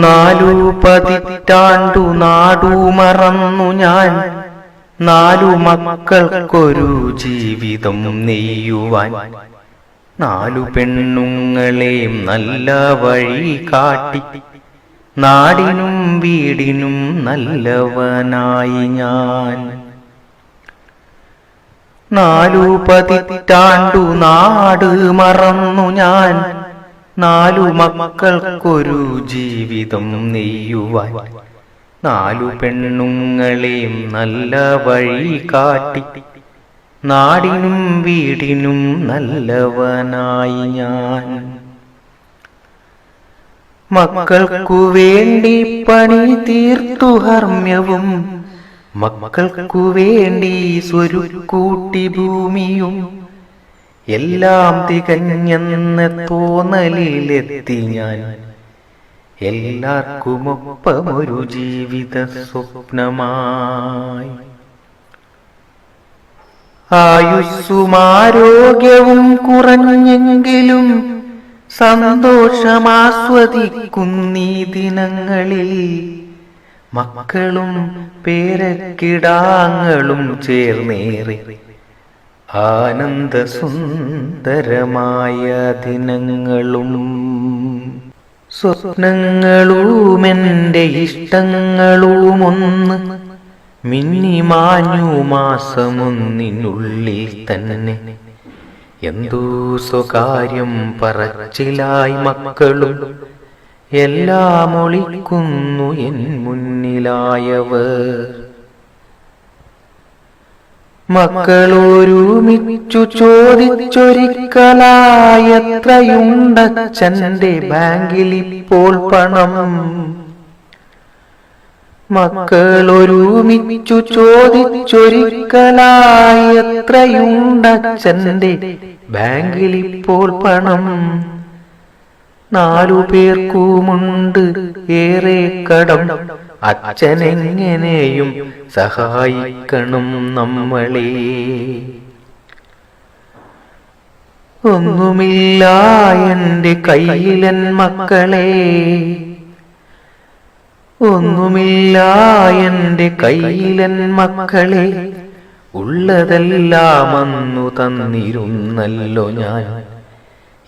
നാലു പതിറ്റാണ്ടു നാടു മറന്നു ഞാൻ, നാലു മക്കൾക്കൊരു ജീവിതം നെയ്യുവാൻ. നാലു പെണ്ണുങ്ങളെയും നല്ല വഴി കാട്ടി, നാടിനും വീടിനും നല്ലവനായി ഞാൻ. നാലു പതിറ്റാണ്ടു നാട് മറന്നു ഞാൻ, നാലു മക്കൾക്കൊരു ജീവിതം നെയ്യുവാൻ. നാലു പെണ്ണുങ്ങളെയും നല്ല വഴി കാട്ടി, നാടിനും വീടിനും നല്ലവനായി ഞാൻ. മക്കൾക്കു വേണ്ടി പണി തീർത്തു ഹർമ്മ്യവും, മക്കൾക്കു വേണ്ടി സ്വരുക്കൂട്ടി ഭൂമിയും, എല്ലാം തികഞ്ഞെന്ന തോന്നലിലെത്തി ഞാൻ. എല്ലാവർക്കുമൊപ്പമൊരു ജീവിത സ്വപ്നമായി. ആയുസ്സുമാരോഗ്യവും കുറഞ്ഞെങ്കിലും സന്തോഷമാസ്വദിക്കുന്നീ ദിനങ്ങളിൽ, മക്കളും പേരക്കിടാങ്ങളും ചേർന്നേറി ആനന്ദസുന്ദരമായ ദിനങ്ങളും. സ്വപ്നങ്ങളുമെൻ്റെ ഇഷ്ടങ്ങളുമൊന്ന് മിന്നിമാഞ്ഞു മാസമൊന്നിനുള്ളിൽ തന്നെ. എന്തോ സ്വകാര്യം പറച്ചിലായി മക്കളും എല്ലാം ഒളിക്കുന്നു എൻ മുന്നിലായവർ. മക്കളൊരുമിച്ചു ചോദിച്ചൊരിക്കലായി, എത്രയുണ്ടച്ഛൻ്റെ ബാങ്കിലിപ്പോൾ പണം? മക്കളൊരുമിച്ചു ചോദിച്ചൊരിക്കലായി, എത്രയുണ്ടച്ഛൻ്റെ ബാങ്കിലിപ്പോൾ പണം? നാലു പേർക്കുമുണ്ട് ഏറെ കടം, അച്ഛനെങ്ങനെയും സഹായിക്കണം നമ്മളെ. ഒന്നുമില്ല എൻ്റെ കയ്യിലൻ മക്കളെ, ഒന്നുമില്ല എൻ്റെ കയ്യിലൻ മക്കളെ, ഉള്ളതെല്ലാം അന്നു തന്നിരുന്നല്ലോ ഞാൻ.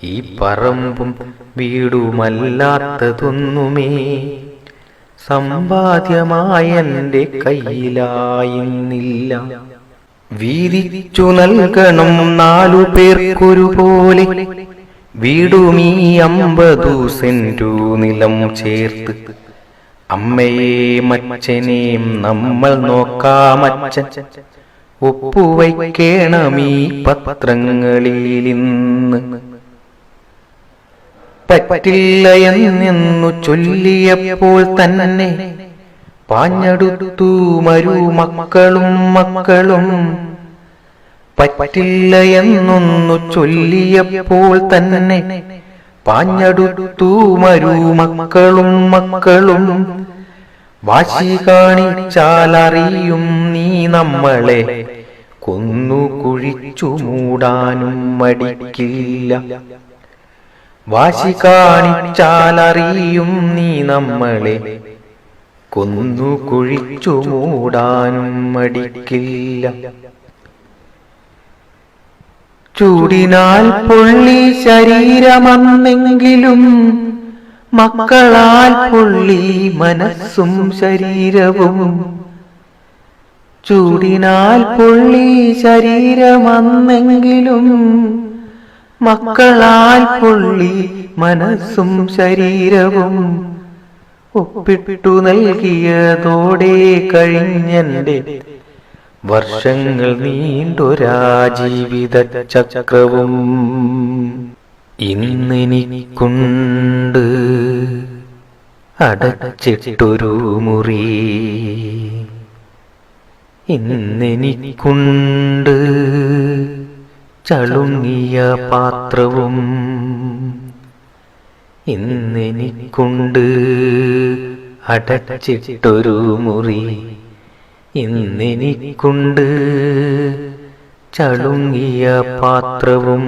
ഈ പറമ്പും വീടുമല്ലാത്തതൊന്നുമേ സമ്പാദ്യമായെൻ്റെ കയ്യിലായിന്നില്ല. വീതിച്ചു നൽകണം നാലു പേർക്കൊരുപോലെ, വീടുമീ 50 സെന്റു നിലം ചേർത്ത്. അമ്മയെയും അച്ഛനെയും നമ്മൾ നോക്കാമച്ഛൻ, ഒപ്പുവയ്ക്കേണമീ പത്രങ്ങളിലിന്ന്. പറ്റില്ല എന്നു ചൊല്ലിയപ്പോൾ തന്നെ പാഞ്ഞെടുത്തു മരുമക്കളും മക്കളും. പറ്റില്ല എന്നൊന്നു ചൊല്ലിയപ്പോൾ തന്നെ പാഞ്ഞെടുത്തു മരുമക്കളും മക്കളും. വാശി കാണിച്ചാലറിയും നീ നമ്മളെ, കൊന്നു കുഴിച്ചു മൂടാനും മടിക്കില്ല. വാശി കാണിച്ചാലറിയും നീ നമ്മളെ, കൊന്നു കുഴിച്ചു മൂടാനും മടിക്കില്ല. ചൂടിനാൽ പൊള്ളി ശരീരമെന്നെങ്കിലും, മക്കളാൽ പൊള്ളി മനസ്സും ശരീരവും. ചൂടിനാൽ പൊള്ളി ശരീരമെന്നെങ്കിലും, മക്കളാൽ പൊള്ളി മനസ്സും ശരീരവും. ഒപ്പിട്ടു നൽകിയതോടെ കഴിഞ്ഞെൻ്റെ വർഷങ്ങൾ നീണ്ടൊരാ ജീവിത ചക്രവും. ഇന്നെനിക്കുണ്ട് അടച്ചിട്ടൊരു മുറി, ഇന്നെനിക്കുണ്ട് ചളുങ്ങിയ പാത്രവും. ഇന്നെനിക്കുണ്ട് അടച്ചിട്ടൊരു മുറി, ഇന്നെനിക്കുണ്ട് ചളുങ്ങിയ പാത്രവും.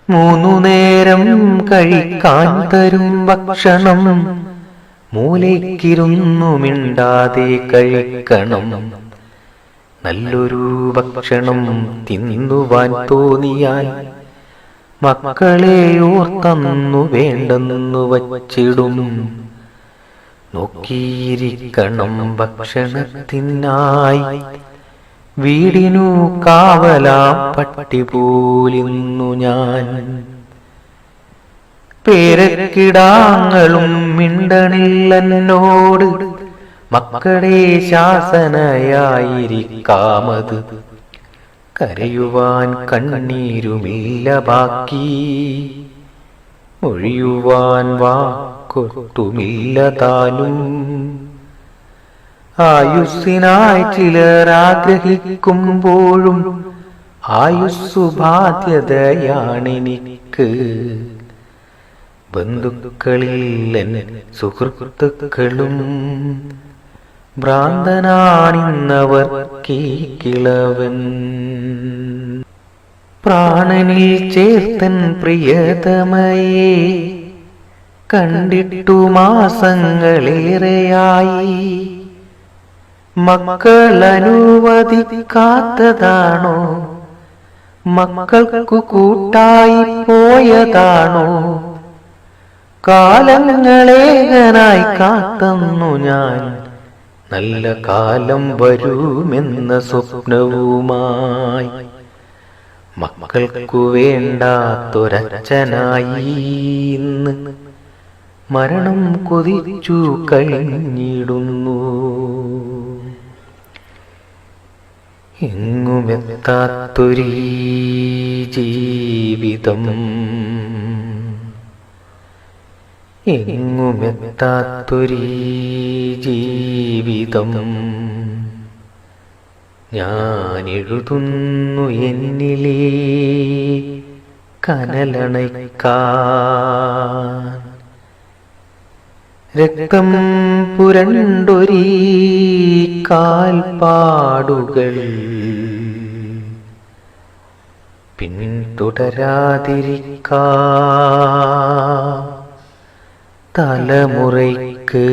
മൂന്നു നേരം കഴിക്കാൻ തരും ഭക്ഷണം മൂലയ്ക്കിരുന്നു മിണ്ടാതെ കഴിക്കണം. നല്ലൊരു ഭക്ഷണം തിന്നുവാൻ തോന്നിയാൽ മക്കളെ ഓർത്തന്നു വേണ്ടെന്നു വച്ചിടും. നോക്കിയിരിക്കണം ഭക്ഷണത്തിനായി വീടിനു കാവലാ പട്ടി പോലിന്നു ഞാൻ. പേരക്കിടാങ്ങളും മിണ്ടണില്ലെന്നോട് മക്കളെ ശാസനയായിരിക്കാമത്. കരയുവാൻ കണ്ണീരുമില്ല ബാക്കി ഒഴിയുവാൻ വാക്കൊട്ടുമില്ല താനും. ആയുസ്സിനായി ചിലർ ആഗ്രഹിക്കുമ്പോഴും ആയുസ്സു ബാധ്യതയാണെനിക്ക്. ബന്ധുക്കളിൽ സുഹൃത്തുക്കളും ഭ്രാന്തനാണിന്നവർക്കീ കിളവൻ. പ്രാണനിൽ ചേർത്തൻ പ്രിയതമയെ കണ്ടിട്ടു മാസങ്ങളേറെയായി. മക്കൾ അനുവദിക്കാത്തതാണോ, മക്കൾക്കു കൂട്ടായി പോയതാണോ? കാലങ്ങളേകനായി കാത്തന്നു ഞാൻ, നല്ല കാലം വരുമെന്ന സ്വപ്നവുമായി. മക്കൾക്കു വേണ്ടാത്തൊരച്ഛനായി ഇന്ന് മരണം കൊതിച്ചു കഴിഞ്ഞിടുന്നു. എങ്ങുമെത്താത്തൊരീ ജീവിതം, എങ്ങുമെത്താത്തൊരീ ജീവിതം ഞാനെഴുതുന്നു എന്നിലേ കനലണയ്ക്കാൻ. രക്തം പുരണ്ടൊരീ കാൽപ്പാടുകൾ പിന്തുടരാതിരിക്കാൻ തലമുറയ്ക്ക്